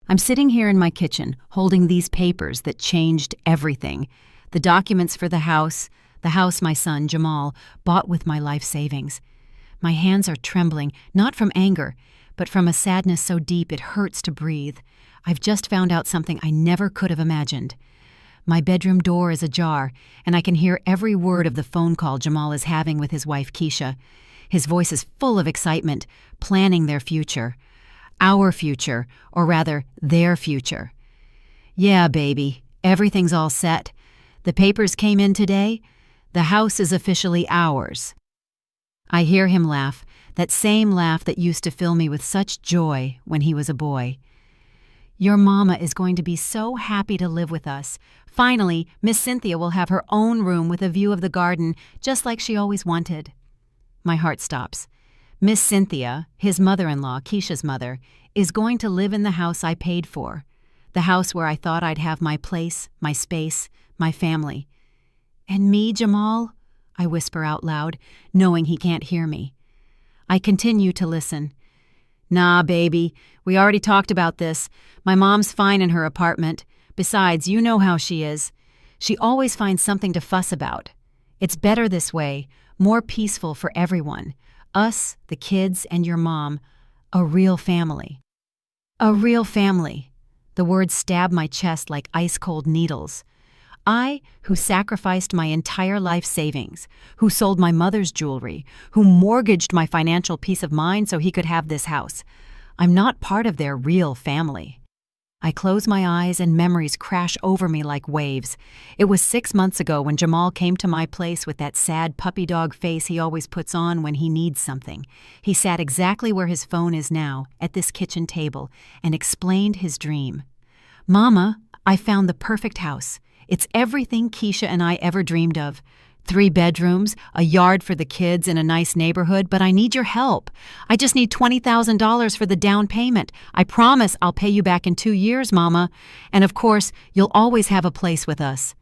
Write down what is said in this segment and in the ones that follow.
I'm sitting here in my kitchen, holding these papers that changed everything. The documents for the house my son, Jamal, bought with my life savings. My hands are trembling, not from anger, but from a sadness so deep it hurts to breathe. I've just found out something I never could have imagined. My bedroom door is ajar, and I can hear every word of the phone call Jamal is having with his wife, Keisha. His voice is full of excitement, planning their future. Our future, or rather, their future. "Yeah, baby, everything's all set. The papers came in today. The house is officially ours." I hear him laugh, that same laugh that used to fill me with such joy when he was a boy. "Your mama is going to be so happy to live with us. Finally, Miss Cynthia will have her own room with a view of the garden, just like she always wanted." My heart stops. Miss Cynthia, his mother-in-law, Keisha's mother, is going to live in the house I paid for, the house where I thought I'd have my place, my space, my family. "And me, Jamal?" I whisper out loud, knowing he can't hear me. I continue to listen. "Nah, baby, we already talked about this. My mom's fine in her apartment. Besides, you know how she is. She always finds something to fuss about. It's better this way, more peaceful for everyone. Us, the kids, and your mom. A real family." A real family. The words stab my chest like ice-cold needles. I, who sacrificed my entire life savings, who sold my mother's jewelry, who mortgaged my financial peace of mind so he could have this house. I'm not part of their real family. I close my eyes and memories crash over me like waves. It was 6 months ago when Jamal came to my place with that sad puppy dog face he always puts on when he needs something. He sat exactly where his phone is now, at this kitchen table, and explained his dream. "Mama, I found the perfect house. It's everything Keisha and I ever dreamed of. 3 bedrooms, a yard for the kids in a nice neighborhood, but I need your help. I just need $20,000 for the down payment. I promise I'll pay you back in 2 years, Mama. And of course, you'll always have a place with us.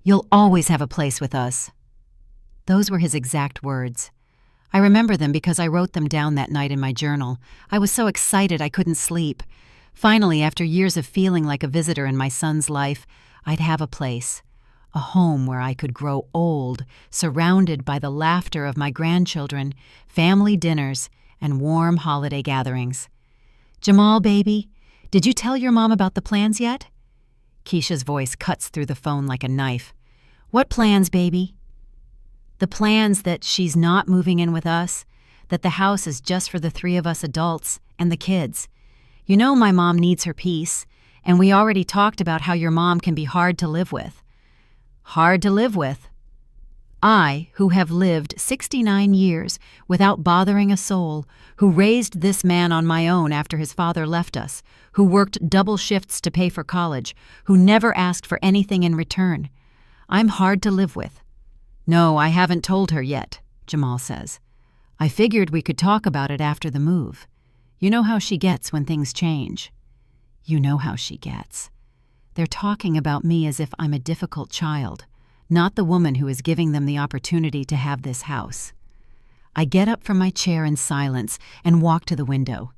You'll always have a place with us." Those were his exact words. I remember them because I wrote them down that night in my journal. I was so excited I couldn't sleep. Finally, after years of feeling like a visitor in my son's life, I'd have a place. A home where I could grow old, surrounded by the laughter of my grandchildren, family dinners, and warm holiday gatherings. "Jamal, baby, did you tell your mom about the plans yet?" Keisha's voice cuts through the phone like a knife. "What plans, baby?" "The plans that she's not moving in with us, that the house is just for the 3 of us adults and the kids. You know my mom needs her peace, and we already talked about how your mom can be hard to live with." Hard to live with. I, who have lived 69 years without bothering a soul, who raised this man on my own after his father left us, who worked double shifts to pay for college, who never asked for anything in return. I'm hard to live with. "No, I haven't told her yet," Jamal says. "I figured we could talk about it after the move. You know how she gets when things change." You know how she gets. They're talking about me as if I'm a difficult child, not the woman who is giving them the opportunity to have this house. I get up from my chair in silence and walk to the window.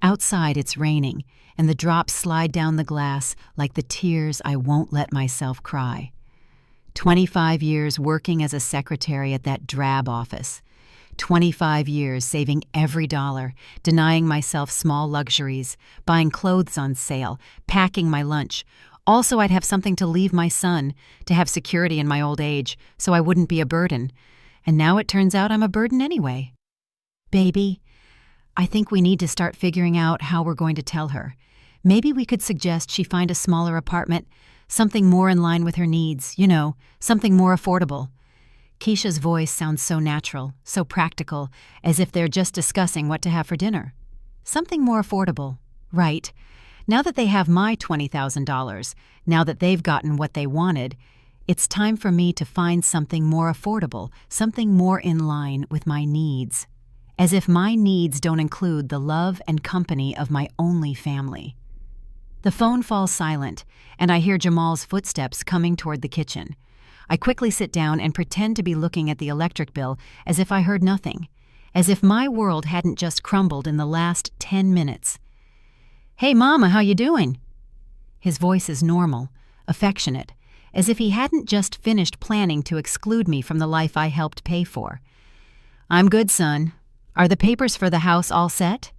Outside it's raining, and the drops slide down the glass like the tears I won't let myself cry. 25 years working as a secretary at that drab office. 25 years saving every dollar, denying myself small luxuries, buying clothes on sale, packing my lunch. Also, I'd have something to leave my son, to have security in my old age, so I wouldn't be a burden. And now it turns out I'm a burden anyway. "Baby, I think we need to start figuring out how we're going to tell her. Maybe we could suggest she find a smaller apartment, something more in line with her needs, something more affordable." Keisha's voice sounds so natural, so practical, as if they're just discussing what to have for dinner. Something more affordable. Right. Now that they have my $20,000, now that they've gotten what they wanted, it's time for me to find something more affordable, something more in line with my needs. As if my needs don't include the love and company of my only family. The phone falls silent, and I hear Jamal's footsteps coming toward the kitchen. I quickly sit down and pretend to be looking at the electric bill as if I heard nothing, as if my world hadn't just crumbled in the last 10 minutes. "Hey, Mama, how you doing?" His voice is normal, affectionate, as if he hadn't just finished planning to exclude me from the life I helped pay for. "I'm good, son. Are the papers for the house all set?"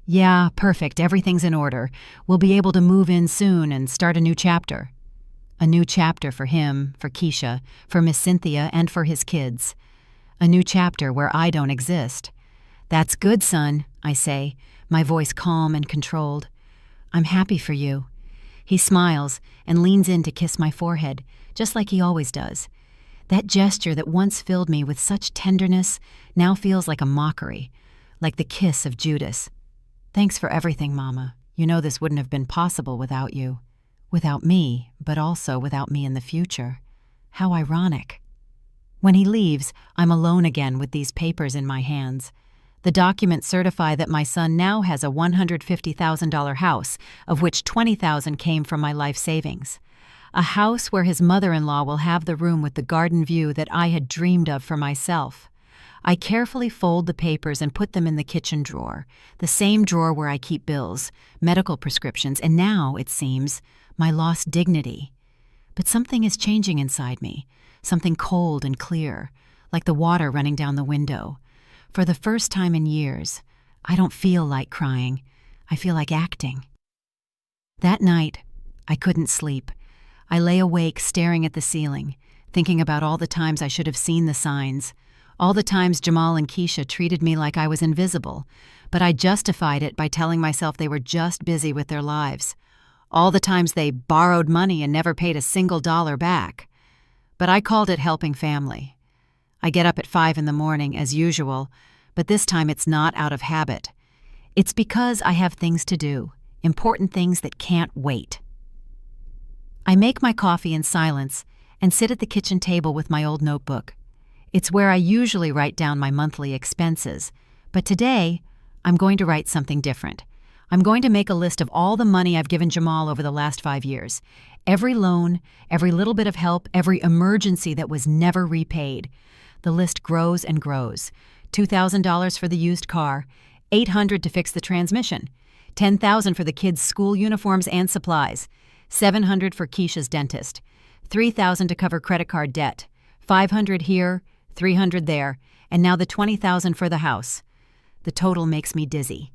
"Yeah, perfect. Everything's in order. We'll be able to move in soon and start a new chapter." A new chapter for him, for Keisha, for Miss Cynthia, and for his kids. A new chapter where I don't exist. "That's good, son," I say, my voice calm and controlled. "I'm happy for you." He smiles and leans in to kiss my forehead, just like he always does. That gesture that once filled me with such tenderness now feels like a mockery, like the kiss of Judas. "Thanks for everything, Mama. You know this wouldn't have been possible without you. Without me, but also without me in the future. How ironic." When he leaves, I'm alone again with these papers in my hands. The documents certify that my son now has a $150,000 house, of which $20,000 came from my life savings. A house where his mother-in-law will have the room with the garden view that I had dreamed of for myself. I carefully fold the papers and put them in the kitchen drawer, the same drawer where I keep bills, medical prescriptions, and now, it seems, my lost dignity. But something is changing inside me, something cold and clear, like the water running down the window. For the first time in years, I don't feel like crying. I feel like acting. That night, I couldn't sleep. I lay awake staring at the ceiling, thinking about all the times I should have seen the signs, all the times Jamal and Keisha treated me like I was invisible, but I justified it by telling myself they were just busy with their lives. All the times they borrowed money and never paid a single dollar back. But I called it helping family. I get up at 5 in the morning, as usual, but this time it's not out of habit. It's because I have things to do, important things that can't wait. I make my coffee in silence and sit at the kitchen table with my old notebook. It's where I usually write down my monthly expenses, but today I'm going to write something different. I'm going to make a list of all the money I've given Jamal over the last 5 years. Every loan, every little bit of help, every emergency that was never repaid. The list grows and grows. $2,000 for the used car, $800 to fix the transmission, $10,000 for the kids' school uniforms and supplies, $700 for Keisha's dentist, $3,000 to cover credit card debt, $500 here, $300 there, and now the $20,000 for the house. The total makes me dizzy.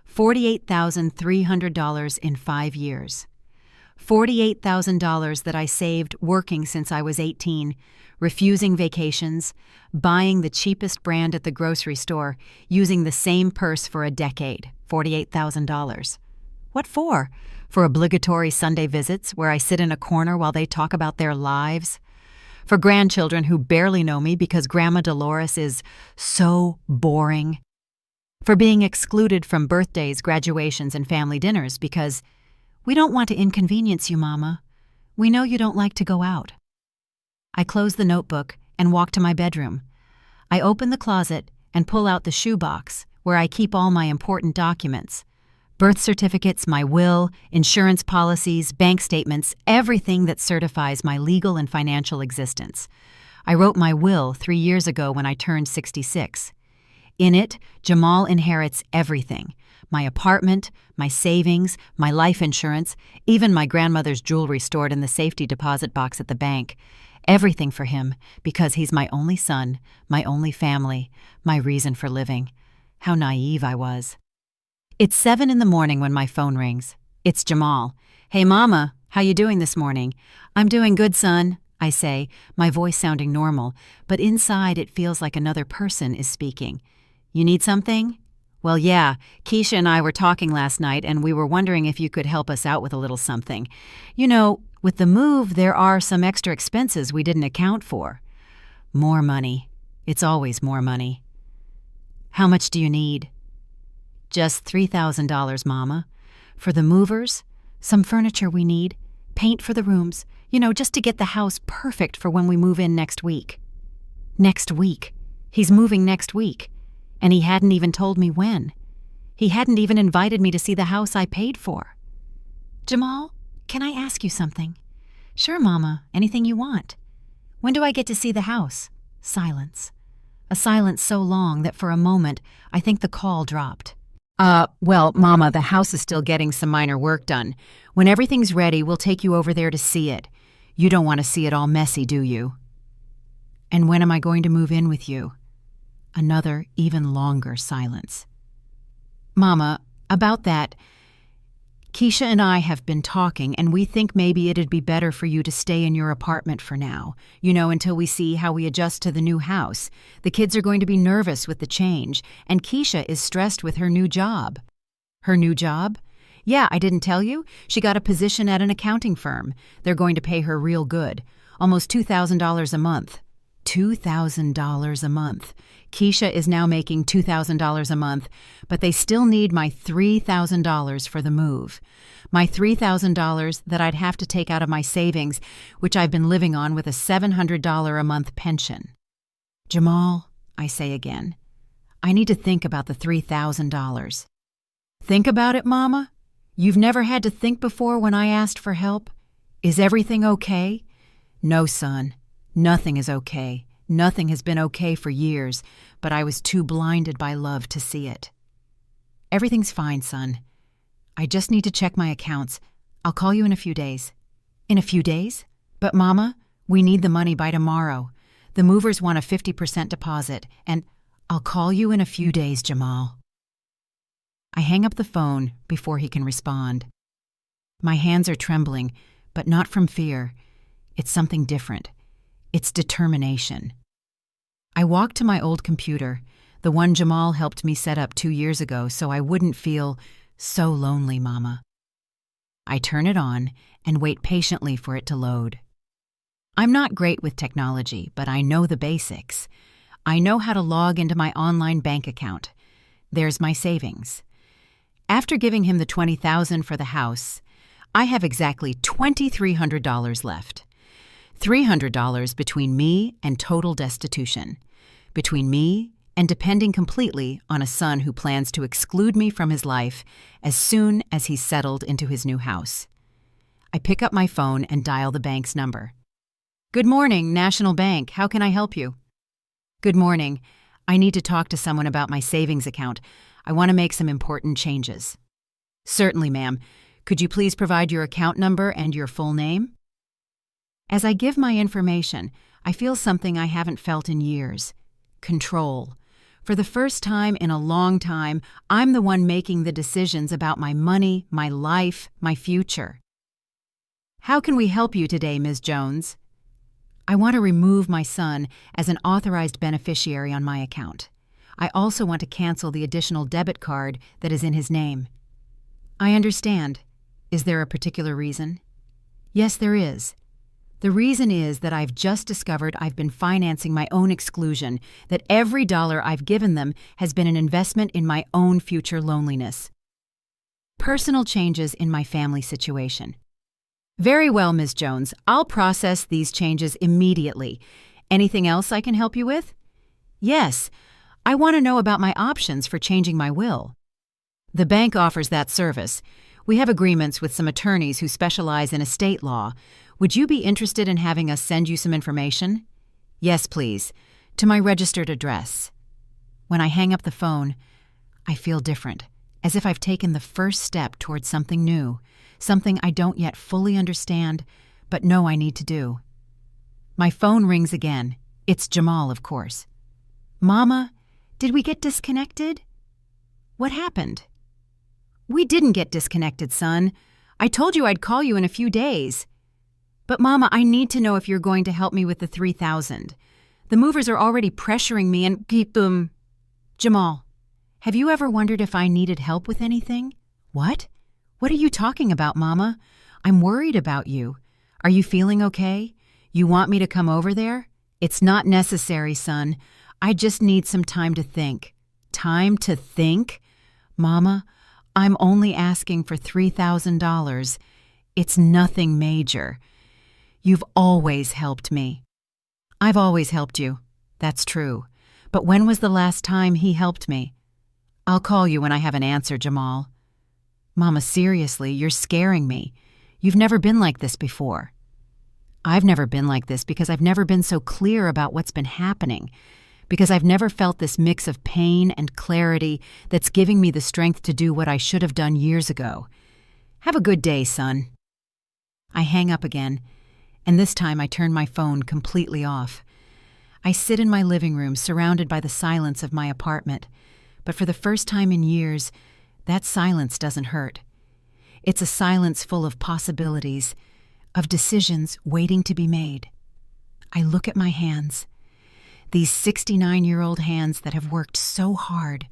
$48,300 in 5 years. $48,000 that I saved working since I was 18, refusing vacations, buying the cheapest brand at the grocery store, using the same purse for a decade. $48,000. What for? For obligatory Sunday visits where I sit in a corner while they talk about their lives? For grandchildren who barely know me because Grandma Dolores is so boring? For being excluded from birthdays, graduations, and family dinners because we don't want to inconvenience you, Mama. We know you don't like to go out. I close the notebook and walk to my bedroom. I open the closet and pull out the shoebox where I keep all my important documents. Birth certificates, my will, insurance policies, bank statements, everything that certifies my legal and financial existence. I wrote my will 3 years ago when I turned 66. In it, Jamal inherits everything. My apartment, my savings, my life insurance, even my grandmother's jewelry stored in the safety deposit box at the bank. Everything for him, because he's my only son, my only family, my reason for living. How naive I was. It's 7 in the morning when my phone rings. It's Jamal. "Hey, Mama, how you doing this morning?" "I'm doing good, son," I say, my voice sounding normal, but inside it feels like another person is speaking. "You need something?" "Well, yeah, Keisha and I were talking last night, and we were wondering if you could help us out with a little something. You know, with the move, there are some extra expenses we didn't account for." More money. It's always more money. "How much do you need?" "Just $3,000, Mama. For the movers, some furniture we need, paint for the rooms, just to get the house perfect for when we move in next week." Next week. He's moving next week. And he hadn't even told me when. He hadn't even invited me to see the house I paid for. "Jamal, can I ask you something?" "Sure, Mama, anything you want." "When do I get to see the house?" Silence. A silence so long that for a moment I think the call dropped. Well, Mama, the house is still getting some minor work done. When everything's ready, we'll take you over there to see it. You don't want to see it all messy, do you? And when am I going to move in with you? Another, even longer silence. Mama, about that, Keisha and I have been talking, and we think maybe it'd be better for you to stay in your apartment for now, until we see how we adjust to the new house. The kids are going to be nervous with the change, and Keisha is stressed with her new job. Her new job? Yeah, I didn't tell you? She got a position at an accounting firm. They're going to pay her real good. Almost $2,000 a month. $2,000 a month. Keisha is now making $2,000 a month, but they still need my $3,000 for the move. My $3,000 that I'd have to take out of my savings, which I've been living on with a $700 a month pension. Jamal, I say again, I need to think about the $3,000. Think about it, Mama? You've never had to think before when I asked for help? Is everything okay? No, son. Nothing is okay. Nothing has been okay for years, but I was too blinded by love to see it. Everything's fine, son. I just need to check my accounts. I'll call you in a few days. In a few days? But, Mama, we need the money by tomorrow. The movers want a 50% deposit, and I'll call you in a few days, Jamal. I hang up the phone before he can respond. My hands are trembling, but not from fear. It's something different. It's determination. I walk to my old computer, the one Jamal helped me set up 2 years ago so I wouldn't feel so lonely, Mama. I turn it on and wait patiently for it to load. I'm not great with technology, but I know the basics. I know how to log into my online bank account. There's my savings. After giving him the $20,000 for the house, I have exactly $2,300 left. $300 between me and total destitution, between me and depending completely on a son who plans to exclude me from his life as soon as he's settled into his new house. I pick up my phone and dial the bank's number. Good morning, National Bank. How can I help you? Good morning. I need to talk to someone about my savings account. I want to make some important changes. Certainly, ma'am. Could you please provide your account number and your full name? As I give my information, I feel something I haven't felt in years. Control. For the first time in a long time, I'm the one making the decisions about my money, my life, my future. How can we help you today, Ms. Jones? I want to remove my son as an authorized beneficiary on my account. I also want to cancel the additional debit card that is in his name. I understand. Is there a particular reason? Yes, there is. The reason is that I've just discovered I've been financing my own exclusion, that every dollar I've given them has been an investment in my own future loneliness. Personal changes in my family situation. Very well, Ms. Jones. I'll process these changes immediately. Anything else I can help you with? Yes. I want to know about my options for changing my will. The bank offers that service. We have agreements with some attorneys who specialize in estate law. Would you be interested in having us send you some information? Yes, please. To my registered address. When I hang up the phone, I feel different, as if I've taken the first step towards something new, something I don't yet fully understand, but know I need to do. My phone rings again. It's Jamal, of course. Mama, did we get disconnected? What happened? We didn't get disconnected, son. I told you I'd call you in a few days. But, Mama, I need to know if you're going to help me with the $3,000. The movers are already pressuring me and keep them. Jamal, have you ever wondered if I needed help with anything? What? What are you talking about, Mama? I'm worried about you. Are you feeling okay? You want me to come over there? It's not necessary, son. I just need some time to think. Time to think? Mama, I'm only asking for $3,000. It's nothing major. You've always helped me. I've always helped you. That's true. But when was the last time he helped me? I'll call you when I have an answer, Jamal. Mama, seriously, you're scaring me. You've never been like this before. I've never been like this because I've never been so clear about what's been happening. because I've never felt this mix of pain and clarity that's giving me the strength to do what I should have done years ago. Have a good day, son. I hang up again, and this time I turn my phone completely off. I sit in my living room surrounded by the silence of my apartment, but for the first time in years, that silence doesn't hurt. It's a silence full of possibilities, of decisions waiting to be made. I look at my hands, these 69-year-old hands that have worked so hard,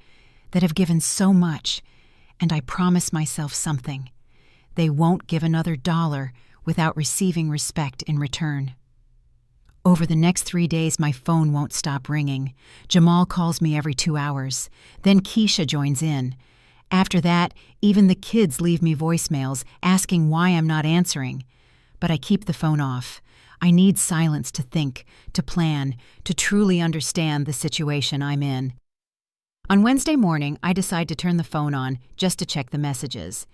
that have given so much, and I promise myself something. They won't give another dollar without receiving respect in return. Over the next 3 days, my phone won't stop ringing. Jamal calls me every 2 hours. Then Keisha joins in. After that, even the kids leave me voicemails asking why I'm not answering. But I keep the phone off. I need silence to think, to plan, to truly understand the situation I'm in. On Wednesday morning, I decide to turn the phone on just to check the messages.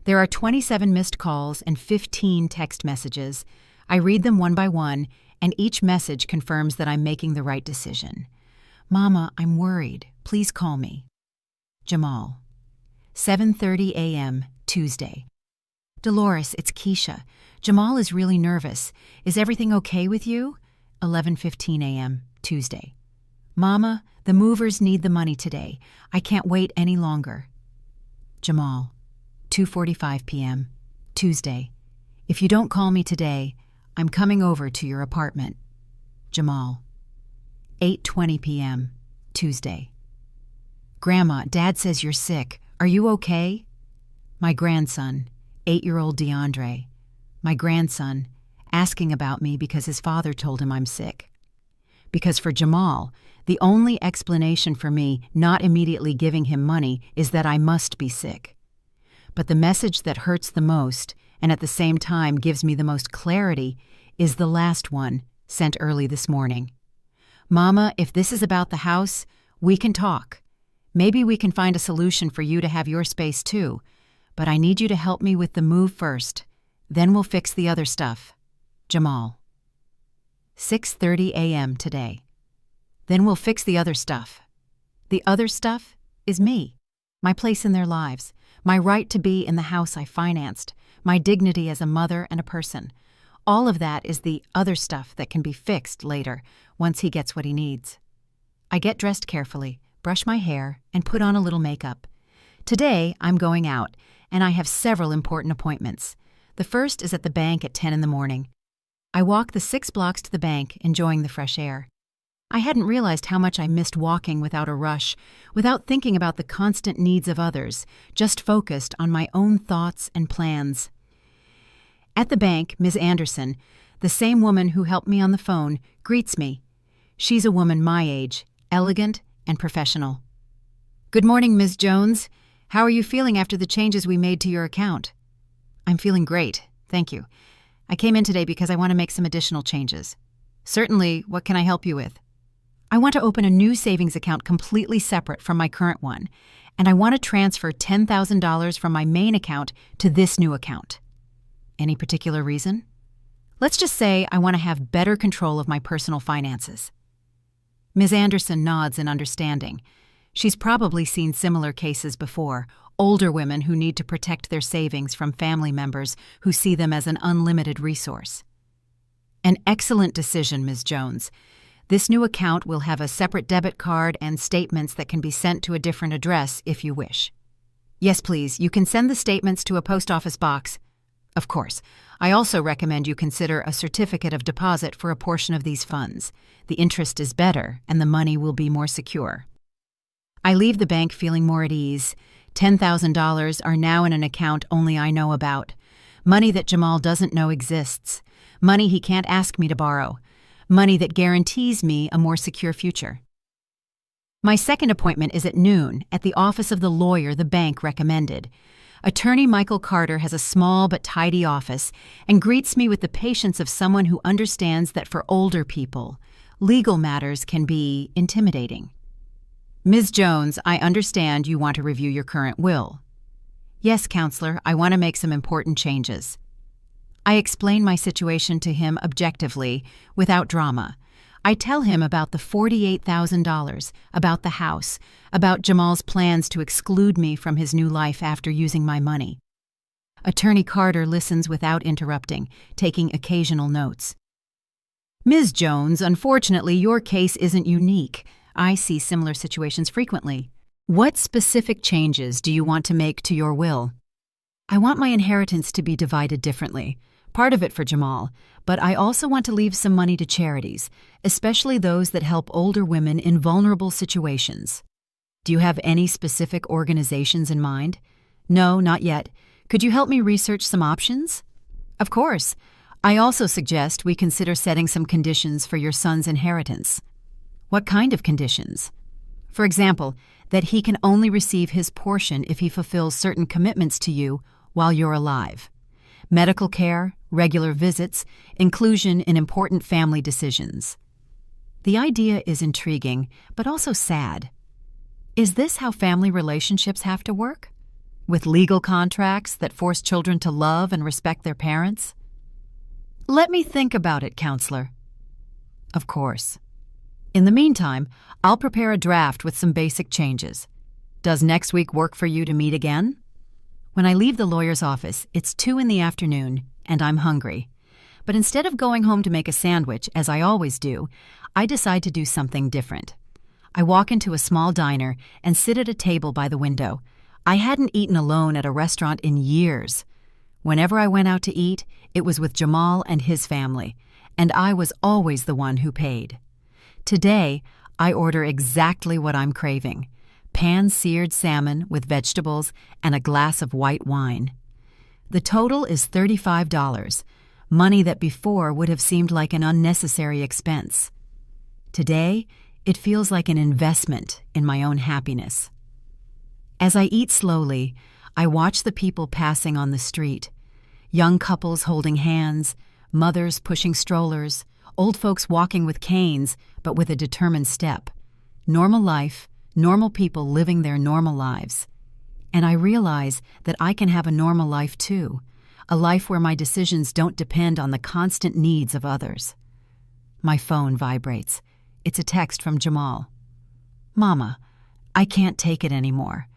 There are 27 missed calls and 15 text messages. I read them one by one, and each message confirms that I'm making the right decision. Mama, I'm worried. Please call me. Jamal. 7:30 a.m., Tuesday. Dolores, it's Keisha. Jamal is really nervous. Is everything okay with you? 11:15 a.m., Tuesday. Mama, the movers need the money today. I can't wait any longer. Jamal. 2:45 p.m., Tuesday. If you don't call me today, I'm coming over to your apartment. Jamal. 8:20 p.m., Tuesday. Grandma, Dad says you're sick. Are you okay? My grandson, 8-year-old DeAndre. My grandson, asking about me because his father told him I'm sick. Because for Jamal, the only explanation for me not immediately giving him money is that I must be sick. But the message that hurts the most, and at the same time gives me the most clarity, is the last one, sent early this morning. Mama, if this is about the house, we can talk. Maybe we can find a solution for you to have your space too, but I need you to help me with the move first. Then we'll fix the other stuff. Jamal. 6:30 a.m. today. Then we'll fix the other stuff. The other stuff is me, my place in their lives, my right to be in the house I financed, my dignity as a mother and a person. All of that is the other stuff that can be fixed later, once he gets what he needs. I get dressed carefully, brush my hair, and put on a little makeup. Today, I'm going out, and I have several important appointments. The first is at the bank at 10 in the morning. I walk the 6 blocks to the bank, enjoying the fresh air. I hadn't realized how much I missed walking without a rush, without thinking about the constant needs of others, just focused on my own thoughts and plans. At the bank, Ms. Anderson, the same woman who helped me on the phone, greets me. She's a woman my age, elegant and professional. Good morning, Ms. Jones. How are you feeling after the changes we made to your account? I'm feeling great, thank you. I came in today because I want to make some additional changes. Certainly, what can I help you with? I want to open a new savings account completely separate from my current one, and I want to transfer $10,000 from my main account to this new account. Any particular reason? Let's just say I want to have better control of my personal finances. Ms. Anderson nods in understanding. She's probably seen similar cases before, older women who need to protect their savings from family members who see them as an unlimited resource. An excellent decision, Ms. Jones. This new account will have a separate debit card and statements that can be sent to a different address if you wish. Yes, please. You can send the statements to a post office box. Of course. I also recommend you consider a certificate of deposit for a portion of these funds. The interest is better, and the money will be more secure. I leave the bank feeling more at ease. $10,000 are now in an account only I know about. Money that Jamal doesn't know exists. Money he can't ask me to borrow. Money that guarantees me a more secure future. My second appointment is at noon at the office of the lawyer the bank recommended. Attorney Michael Carter has a small but tidy office and greets me with the patience of someone who understands that for older people, legal matters can be intimidating. Ms. Jones, I understand you want to review your current will. Yes, counselor, I want to make some important changes. I explain my situation to him objectively, without drama. I tell him about the $48,000, about the house, about Jamal's plans to exclude me from his new life after using my money. Attorney Carter listens without interrupting, taking occasional notes. Ms. Jones, unfortunately, your case isn't unique. I see similar situations frequently. What specific changes do you want to make to your will? I want my inheritance to be divided differently, part of it for Jamal, but I also want to leave some money to charities, especially those that help older women in vulnerable situations. Do you have any specific organizations in mind? No, not yet. Could you help me research some options? Of course. I also suggest we consider setting some conditions for your son's inheritance. What kind of conditions? For example, that he can only receive his portion if he fulfills certain commitments to you while you're alive. Medical care, regular visits, inclusion in important family decisions. The idea is intriguing, but also sad. Is this how family relationships have to work? With legal contracts that force children to love and respect their parents? Let me think about it, counselor. Of course. In the meantime, I'll prepare a draft with some basic changes. Does next week work for you to meet again? When I leave the lawyer's office, it's 2 p.m, and I'm hungry. But instead of going home to make a sandwich, as I always do, I decide to do something different. I walk into a small diner and sit at a table by the window. I hadn't eaten alone at a restaurant in years. Whenever I went out to eat, it was with Jamal and his family, and I was always the one who paid. Today, I order exactly what I'm craving: pan-seared salmon with vegetables and a glass of white wine. The total is $35, money that before would have seemed like an unnecessary expense. Today, it feels like an investment in my own happiness. As I eat slowly, I watch the people passing on the street. Young couples holding hands, mothers pushing strollers, old folks walking with canes but with a determined step. Normal life, normal people living their normal lives. And I realize that I can have a normal life too, a life where my decisions don't depend on the constant needs of others. My phone vibrates. It's a text from Jamal. Mama, I can't take it anymore.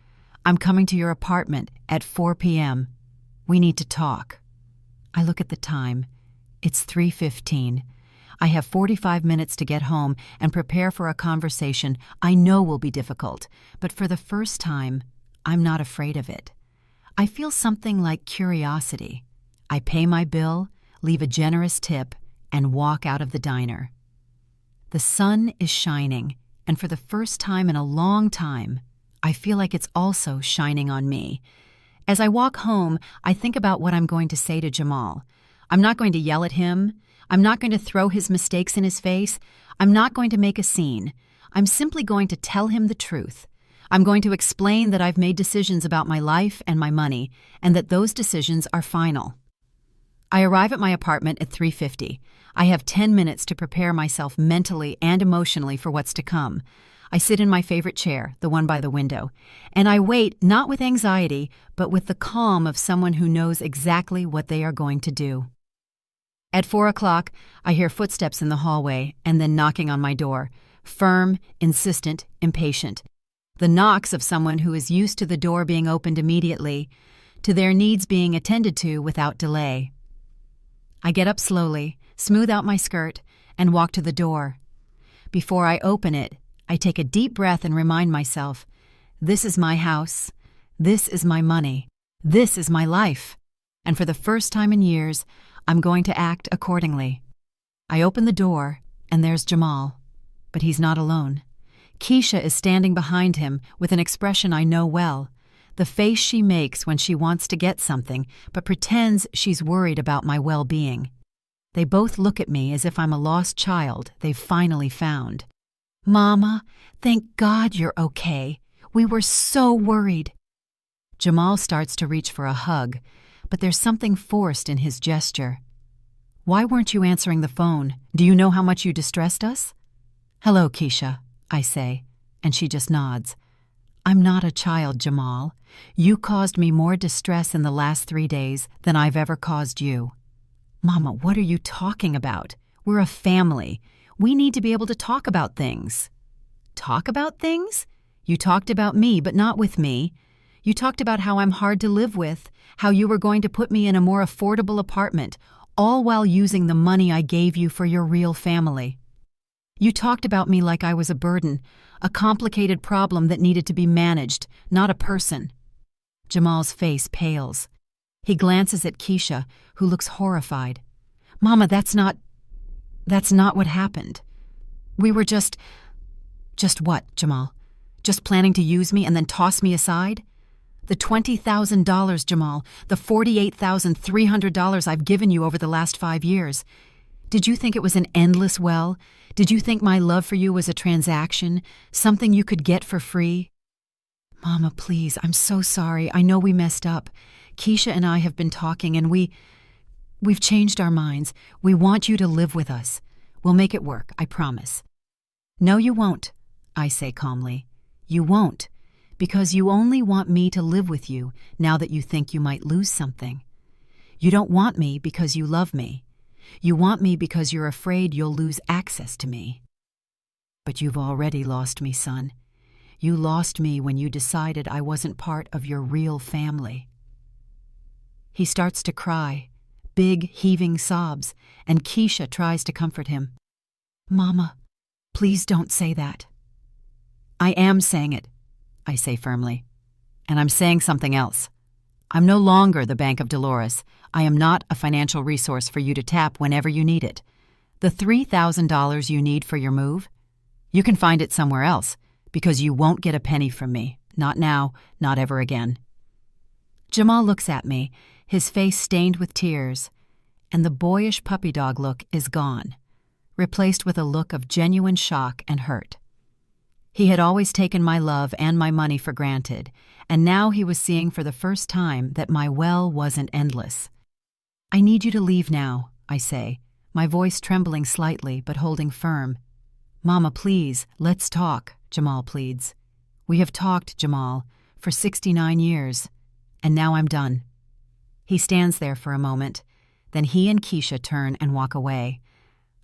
I'm coming to your apartment at 4 p.m. We need to talk. I look at the time. It's 3:15. I have 45 minutes to get home and prepare for a conversation I know will be difficult, but for the first time, I'm not afraid of it. I feel something like curiosity. I pay my bill, leave a generous tip, and walk out of the diner. The sun is shining, and for the first time in a long time, I feel like it's also shining on me. As I walk home, I think about what I'm going to say to Jamal. I'm not going to yell at him. I'm not going to throw his mistakes in his face. I'm not going to make a scene. I'm simply going to tell him the truth. I'm going to explain that I've made decisions about my life and my money, and that those decisions are final. I arrive at my apartment at 3:50. I have 10 minutes to prepare myself mentally and emotionally for what's to come. I sit in my favorite chair, the one by the window, and I wait not with anxiety, but with the calm of someone who knows exactly what they are going to do. At 4 o'clock, I hear footsteps in the hallway and then knocking on my door, firm, insistent, impatient. The knocks of someone who is used to the door being opened immediately, to their needs being attended to without delay. I get up slowly, smooth out my skirt, and walk to the door. Before I open it, I take a deep breath and remind myself, this is my house, this is my money, this is my life, and for the first time in years, I'm going to act accordingly. I open the door, and there's Jamal, but he's not alone. Keisha is standing behind him with an expression I know well, the face she makes when she wants to get something but pretends she's worried about my well-being. They both look at me as if I'm a lost child they've finally found. Mama, thank God you're okay. We were so worried. Jamal starts to reach for a hug, but there's something forced in his gesture. Why weren't you answering the phone? Do you know how much you distressed us? Hello, Keisha, I say, and she just nods. I'm not a child, Jamal. You caused me more distress in the last 3 days than I've ever caused you. Mama, what are you talking about? We're a family. We need to be able to talk about things." "Talk about things? You talked about me, but not with me. You talked about how I'm hard to live with, how you were going to put me in a more affordable apartment, all while using the money I gave you for your real family. You talked about me like I was a burden, a complicated problem that needed to be managed, not a person." Jamal's face pales. He glances at Keisha, who looks horrified. "Mama, that's not what happened. We were just what, Jamal? Just planning to use me and then toss me aside? The $20,000, Jamal, the $48,300 I've given you over the last 5 years. Did you think it was an endless well? Did you think my love for you was a transaction, something you could get for free?" "Mama, please, I'm so sorry. I know we messed up. Keisha and I have been talking and we've changed our minds. We want you to live with us. We'll make it work, I promise." "No, you won't," I say calmly. "You won't, because you only want me to live with you now that you think you might lose something. You don't want me because you love me. You want me because you're afraid you'll lose access to me. But you've already lost me, son. You lost me when you decided I wasn't part of your real family." He starts to cry, big, heaving sobs, and Keisha tries to comfort him. "Mama, please don't say that." "I am saying it," I say firmly. "And I'm saying something else. I'm no longer the Bank of Dolores. I am not a financial resource for you to tap whenever you need it. The $3,000 you need for your move, you can find it somewhere else, because you won't get a penny from me. Not now, not ever again." Jamal looks at me, his face stained with tears, and the boyish puppy dog look is gone, replaced with a look of genuine shock and hurt. He had always taken my love and my money for granted, and now he was seeing for the first time that my well wasn't endless. "I need you to leave now," I say, my voice trembling slightly but holding firm. "Mama, please, let's talk," Jamal pleads. "We have talked, Jamal, for 69 years, and now I'm done." He stands there for a moment, then he and Keisha turn and walk away.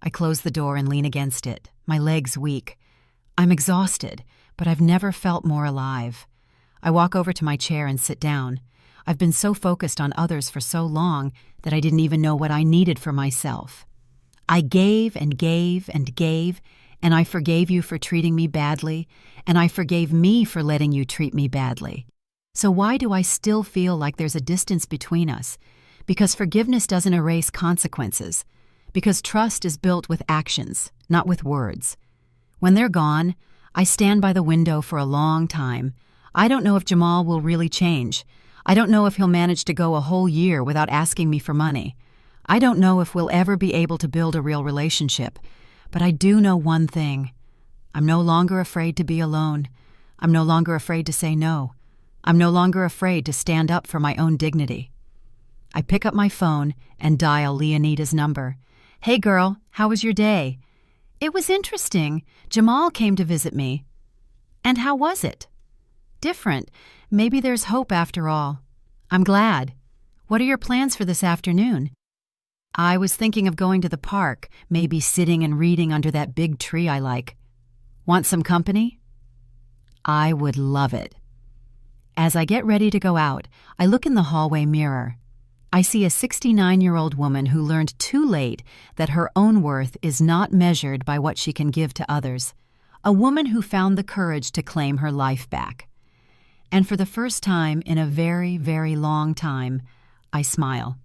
I close the door and lean against it, my legs weak. I'm exhausted, but I've never felt more alive. I walk over to my chair and sit down. I've been so focused on others for so long that I didn't even know what I needed for myself. I gave and gave and gave, and I forgave you for treating me badly, and I forgave me for letting you treat me badly. So why do I still feel like there's a distance between us? Because forgiveness doesn't erase consequences. Because trust is built with actions, not with words. When they're gone, I stand by the window for a long time. I don't know if Jamal will really change. I don't know if he'll manage to go a whole year without asking me for money. I don't know if we'll ever be able to build a real relationship. But I do know one thing. I'm no longer afraid to be alone. I'm no longer afraid to say no. I'm no longer afraid to stand up for my own dignity. I pick up my phone and dial Leonida's number. "Hey girl, how was your day?" "It was interesting. Jamal came to visit me." "And how was it?" "Different. Maybe there's hope after all." "I'm glad. What are your plans for this afternoon?" "I was thinking of going to the park, maybe sitting and reading under that big tree I like." "Want some company?" "I would love it." As I get ready to go out, I look in the hallway mirror. I see a 69-year-old woman who learned too late that her own worth is not measured by what she can give to others. A woman who found the courage to claim her life back. And for the first time in a very, very long time, I smile.